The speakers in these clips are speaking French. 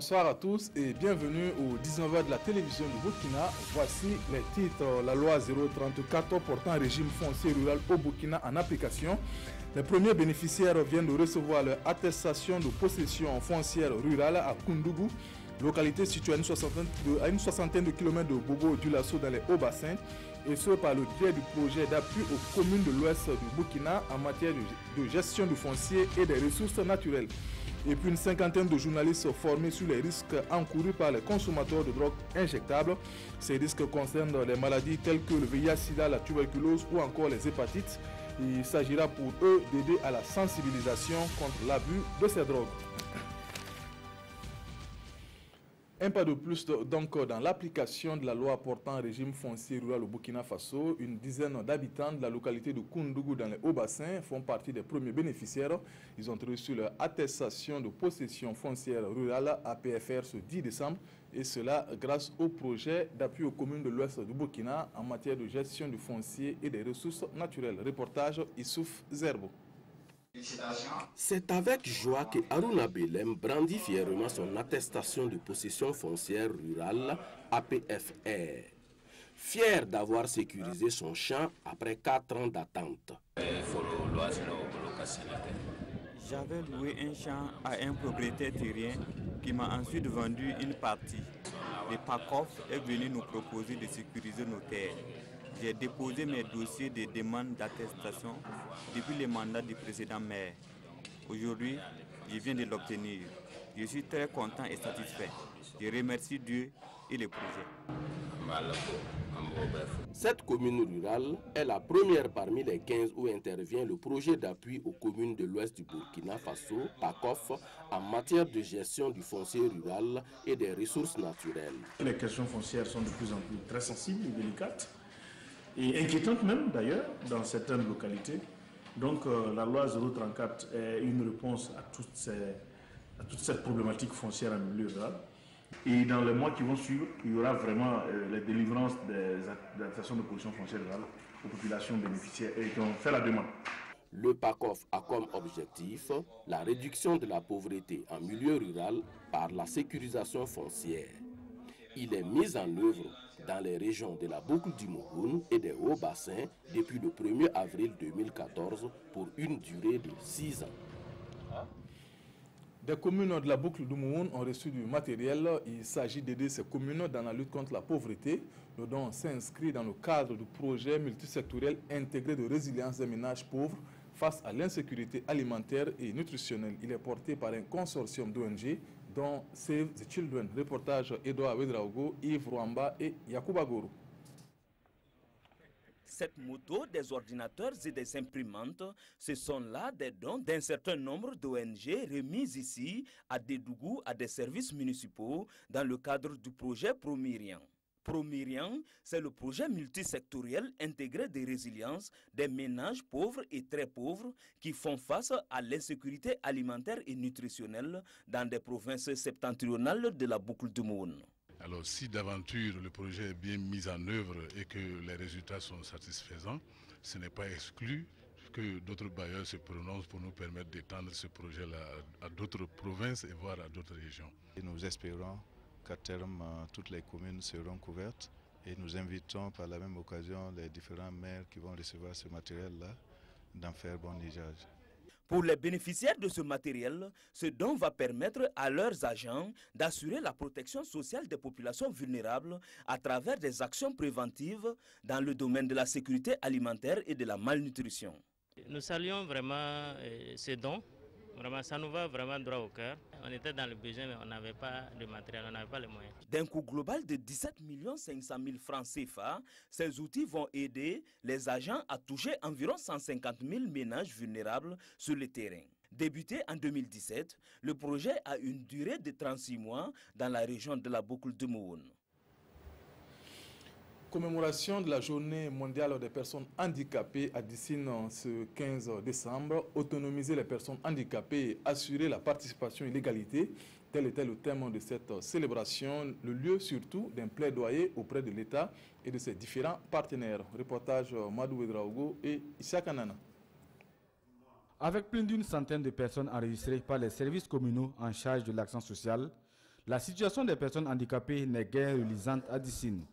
Bonsoir à tous et bienvenue au 19h de la télévision du Burkina. Voici les titres. La loi 034 portant un régime foncier rural au Burkina en application. Les premiers bénéficiaires viennent de recevoir leur attestation de possession foncière rurale à Koundougou, localité située à une soixantaine de kilomètres de Bobo du Lasso dans les Hauts-Bassins, et ce par le biais du projet d'appui aux communes de l'ouest du Burkina en matière de gestion du foncier et des ressources naturelles. Et puis une cinquantaine de journalistes formés sur les risques encourus par les consommateurs de drogues injectables. Ces risques concernent les maladies telles que le VIH-Sida, la tuberculose ou encore les hépatites. Il s'agira pour eux d'aider à la sensibilisation contre l'abus de ces drogues. Un pas de plus donc dans l'application de la loi portant un régime foncier rural au Burkina Faso. Une dizaine d'habitants de la localité de Koundougou dans les Hauts-Bassins font partie des premiers bénéficiaires. Ils ont reçu leur attestation de possession foncière rurale APFR ce 10 décembre et cela grâce au projet d'appui aux communes de l'ouest du Burkina en matière de gestion du foncier et des ressources naturelles. Reportage Issouf Zerbo. C'est avec joie que Haruna Belem brandit fièrement son attestation de possession foncière rurale APFR. Fier d'avoir sécurisé son champ après 4 ans d'attente. J'avais loué un champ à un propriétaire terrien qui m'a ensuite vendu une partie. Le PACOF est venu nous proposer de sécuriser nos terres. J'ai déposé mes dossiers de demande d'attestation depuis le mandat du précédent maire. Aujourd'hui, je viens de l'obtenir. Je suis très content et satisfait. Je remercie Dieu et le projet. Cette commune rurale est la première parmi les 15 où intervient le projet d'appui aux communes de l'ouest du Burkina Faso, PACOF, en matière de gestion du foncier rural et des ressources naturelles. Les questions foncières sont de plus en plus très sensibles et délicates. Et inquiétante même d'ailleurs dans certaines localités. Donc la loi 034 est une réponse à toute cette problématique foncière en milieu rural. Et dans les mois qui vont suivre, il y aura vraiment les délivrances des attestations de position foncière rurale aux populations bénéficiaires et qui ont fait la demande. Le PACOF a comme objectif la réduction de la pauvreté en milieu rural par la sécurisation foncière. Il est mis en œuvre dans les régions de la boucle du Mouhoun et des Hauts-Bassins depuis le 1er avril 2014 pour une durée de 6 ans. Des communes de la boucle du Mouhoun ont reçu du matériel. Il s'agit d'aider ces communes dans la lutte contre la pauvreté. Le don s'inscrit dans le cadre du projet multisectoriel intégré de résilience des ménages pauvres face à l'insécurité alimentaire et nutritionnelle. Il est porté par un consortium d'ONG dont Save the Children. Reportage Edouard Wedraogo, Yves Rwamba et Yacouba Goro. Cette moto, des ordinateurs et des imprimantes, ce sont là des dons d'un certain nombre d'ONG remises ici à Dédougou à des services municipaux dans le cadre du projet Promirian. Promirian, c'est le projet multisectoriel intégré de résilience des ménages pauvres et très pauvres qui font face à l'insécurité alimentaire et nutritionnelle dans des provinces septentrionales de la boucle du Mouhoun. Alors si d'aventure le projet est bien mis en œuvre et que les résultats sont satisfaisants, ce n'est pas exclu que d'autres bailleurs se prononcent pour nous permettre d'étendre ce projet-là à d'autres provinces et voire à d'autres régions. Et nous espérons qu'à terme, toutes les communes seront couvertes et nous invitons par la même occasion les différents maires qui vont recevoir ce matériel-là d'en faire bon usage. Pour les bénéficiaires de ce matériel, ce don va permettre à leurs agents d'assurer la protection sociale des populations vulnérables à travers des actions préventives dans le domaine de la sécurité alimentaire et de la malnutrition. Nous saluons vraiment ce don. Vraiment, ça nous va vraiment droit au cœur. On était dans le besoin, mais on n'avait pas de matériel, on n'avait pas les moyens. D'un coût global de 17 500 000 francs CFA, ces outils vont aider les agents à toucher environ 150 000 ménages vulnérables sur le terrain. Débuté en 2017, le projet a une durée de 36 mois dans la région de la boucle du Mouhoun. Commémoration de la journée mondiale des personnes handicapées à Dissine ce 15 décembre. Autonomiser les personnes handicapées et assurer la participation et l'égalité. Tel était le thème de cette célébration, le lieu surtout d'un plaidoyer auprès de l'État et de ses différents partenaires. Reportage Madou Wedraogo et Issa Kanana. Avec plus d'une centaine de personnes enregistrées par les services communaux en charge de l'action sociale, La situation des personnes handicapées n'est guère reluisante à Dissine.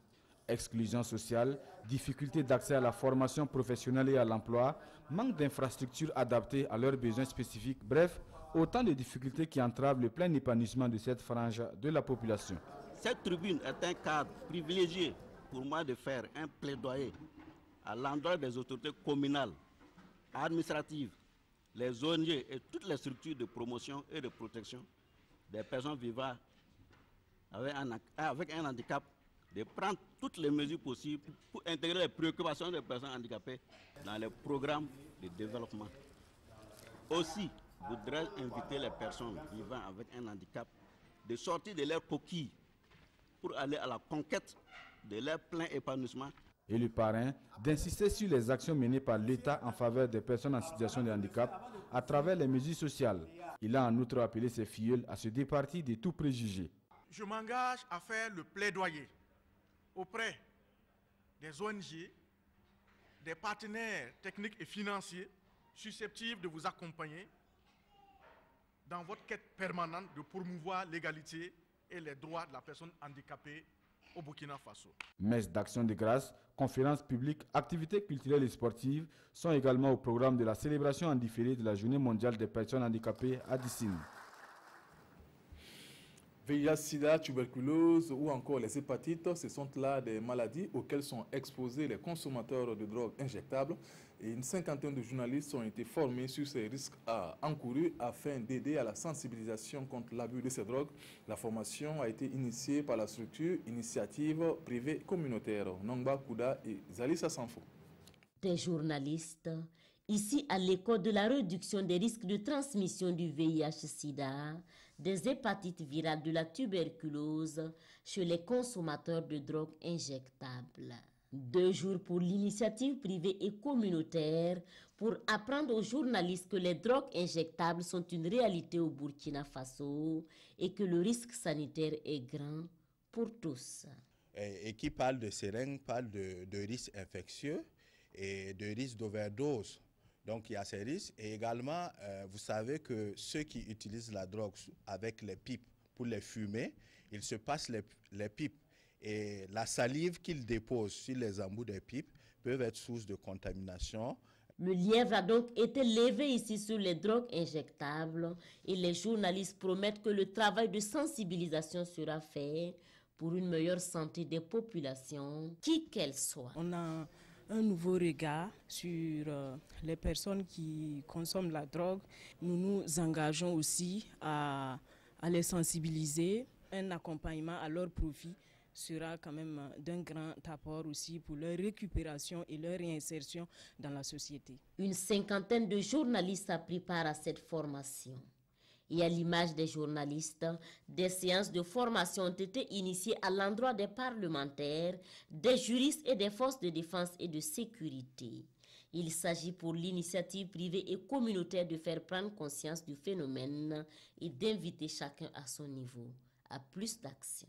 Exclusion sociale, difficulté d'accès à la formation professionnelle et à l'emploi, manque d'infrastructures adaptées à leurs besoins spécifiques, bref, autant de difficultés qui entravent le plein épanouissement de cette frange de la population. Cette tribune est un cadre privilégié pour moi de faire un plaidoyer à l'endroit des autorités communales, administratives, les ONG et toutes les structures de promotion et de protection des personnes vivant avec un handicap, de prendre toutes les mesures possibles pour intégrer les préoccupations des personnes handicapées dans les programmes de développement. Aussi, je voudrais inviter les personnes vivant avec un handicap de sortir de leur coquille pour aller à la conquête de leur plein épanouissement. Et le parrain d'insister sur les actions menées par l'État en faveur des personnes en situation de handicap à travers les mesures sociales. Il a en outre appelé ses filleuls à se départir de tout préjugé. Je m'engage à faire le plaidoyer auprès des ONG, des partenaires techniques et financiers susceptibles de vous accompagner dans votre quête permanente de promouvoir l'égalité et les droits de la personne handicapée au Burkina Faso. Messes d'action de grâce, conférences publiques, activités culturelles et sportives sont également au programme de la célébration en différé de la Journée mondiale des personnes handicapées à Dissine. VIH, sida, tuberculose ou encore les hépatites, ce sont là des maladies auxquelles sont exposés les consommateurs de drogues injectables. Et une cinquantaine de journalistes ont été formés sur ces risques encourus afin d'aider à la sensibilisation contre l'abus de ces drogues. La formation a été initiée par la structure Initiative Privée Communautaire, Nongba Kouda et Zalissa Sanfo. Des journalistes, ici à l'école de la réduction des risques de transmission du VIH-Sida, des hépatites virales, de la tuberculose chez les consommateurs de drogues injectables. 2 jours pour l'initiative privée et communautaire pour apprendre aux journalistes que les drogues injectables sont une réalité au Burkina Faso et que le risque sanitaire est grand pour tous. Et qui parle de seringues, parle de risques infectieux et de risques d'overdose. Donc il y a ces risques et également vous savez que ceux qui utilisent la drogue avec les pipes pour les fumer, ils se passent les pipes et la salive qu'ils déposent sur les embouts des pipes peuvent être source de contamination. Le lièvre a donc été levé ici sur les drogues injectables et les journalistes promettent que le travail de sensibilisation sera fait pour une meilleure santé des populations, qui qu'elles soient. On a un nouveau regard sur les personnes qui consomment la drogue. Nous nous engageons aussi à les sensibiliser. Un accompagnement à leur profit sera quand même d'un grand apport aussi pour leur récupération et leur réinsertion dans la société. Une cinquantaine de journalistes a pris part à cette formation. Et à l'image des journalistes, des séances de formation ont été initiées à l'endroit des parlementaires, des juristes et des forces de défense et de sécurité. Il s'agit pour l'initiative privée et communautaire de faire prendre conscience du phénomène et d'inviter chacun à son niveau à plus d'action.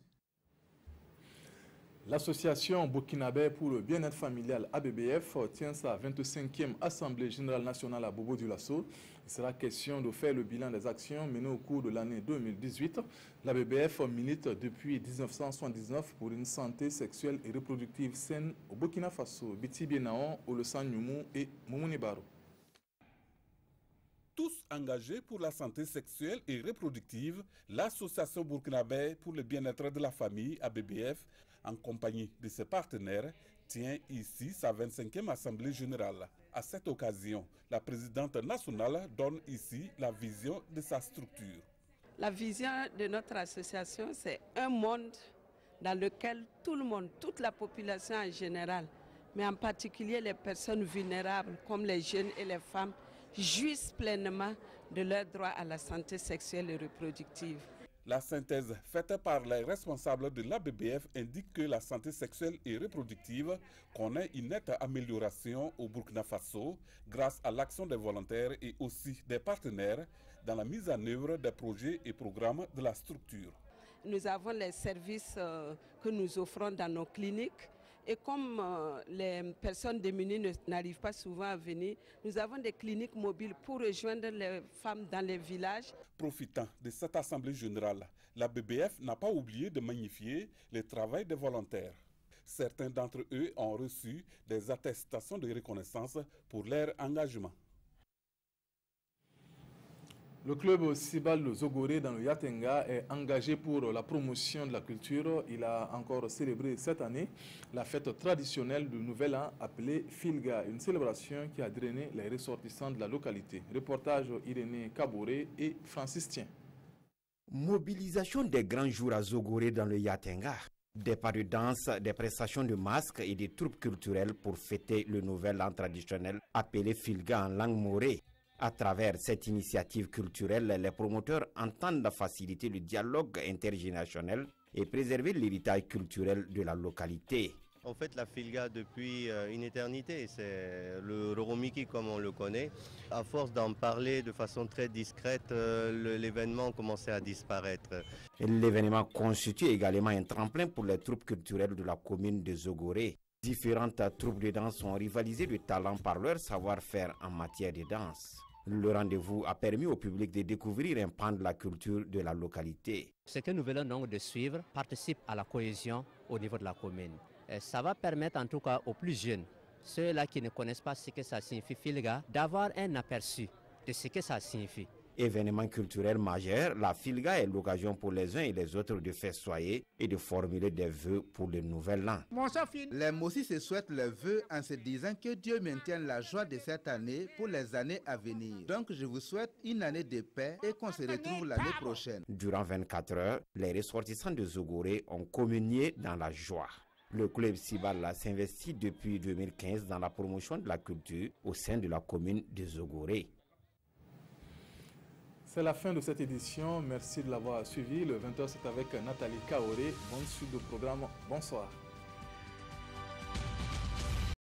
L'association burkinabé pour le bien-être familial ABBF tient sa 25e Assemblée générale nationale à Bobo-Dioulasso. Il sera question de faire le bilan des actions menées au cours de l'année 2018. L'ABBF milite depuis 1979 pour une santé sexuelle et reproductive saine au Burkina Faso. Biti Bienaon, Olosan Nyumu et Moumouni Baro. Tous engagés pour la santé sexuelle et reproductive, l'Association burkinabé pour le bien-être de la famille, ABBF, en compagnie de ses partenaires, tient ici sa 25e Assemblée générale. À cette occasion, la présidente nationale donne ici la vision de sa structure. La vision de notre association, c'est un monde dans lequel tout le monde, toute la population en général, mais en particulier les personnes vulnérables comme les jeunes et les femmes, jouissent pleinement de leur droit à la santé sexuelle et reproductive. La synthèse faite par les responsables de l'ABBF indique que la santé sexuelle et reproductive connaît une nette amélioration au Burkina Faso grâce à l'action des volontaires et aussi des partenaires dans la mise en œuvre des projets et programmes de la structure. Nous avons les services que nous offrons dans nos cliniques. Et comme les personnes démunies n'arrivent pas souvent à venir, nous avons des cliniques mobiles pour rejoindre les femmes dans les villages. Profitant de cette assemblée générale, La BBF n'a pas oublié de magnifier le travail des volontaires. Certains d'entre eux ont reçu des attestations de reconnaissance pour leur engagement. Le club Sibal Zogoré dans le Yatenga est engagé pour la promotion de la culture. Il a encore célébré cette année la fête traditionnelle du Nouvel An appelée Filga, une célébration qui a drainé les ressortissants de la localité. Reportage Irénée Kaboré et Francis Tien. Mobilisation des grands jours à Zogoré dans le Yatenga. Des pas de danse, des prestations de masques et des troupes culturelles pour fêter le Nouvel An traditionnel appelé Filga en langue morée. À travers cette initiative culturelle, les promoteurs entendent faciliter le dialogue intergénérationnel et préserver l'héritage culturel de la localité. En fait, la Filga depuis une éternité, c'est le Roromiki comme on le connaît. À force d'en parler de façon très discrète, l'événement commençait à disparaître. L'événement constitue également un tremplin pour les troupes culturelles de la commune de Zogoré. Différentes troupes de danse ont rivalisé de talent par leur savoir-faire en matière de danse. Le rendez-vous a permis au public de découvrir un pan de la culture de la localité. Ce que nous venons donc de suivre participe à la cohésion au niveau de la commune. Et ça va permettre en tout cas aux plus jeunes, ceux-là qui ne connaissent pas ce que ça signifie Filga, d'avoir un aperçu de ce que ça signifie. Événement culturel majeur, la Filga est l'occasion pour les uns et les autres de festoyer et de formuler des vœux pour le nouvel an. Les Mossis se souhaitent les vœux en se disant que Dieu maintienne la joie de cette année pour les années à venir. Donc je vous souhaite une année de paix et qu'on se retrouve l'année prochaine. Durant 24 heures, les ressortissants de Zogoré ont communié dans la joie. Le club Sibal s'investit depuis 2015 dans la promotion de la culture au sein de la commune de Zogoré. C'est la fin de cette édition. Merci de l'avoir suivi. Le 20h, c'est avec Nathalie Kaoré. Bonne suite de programme. Bonsoir.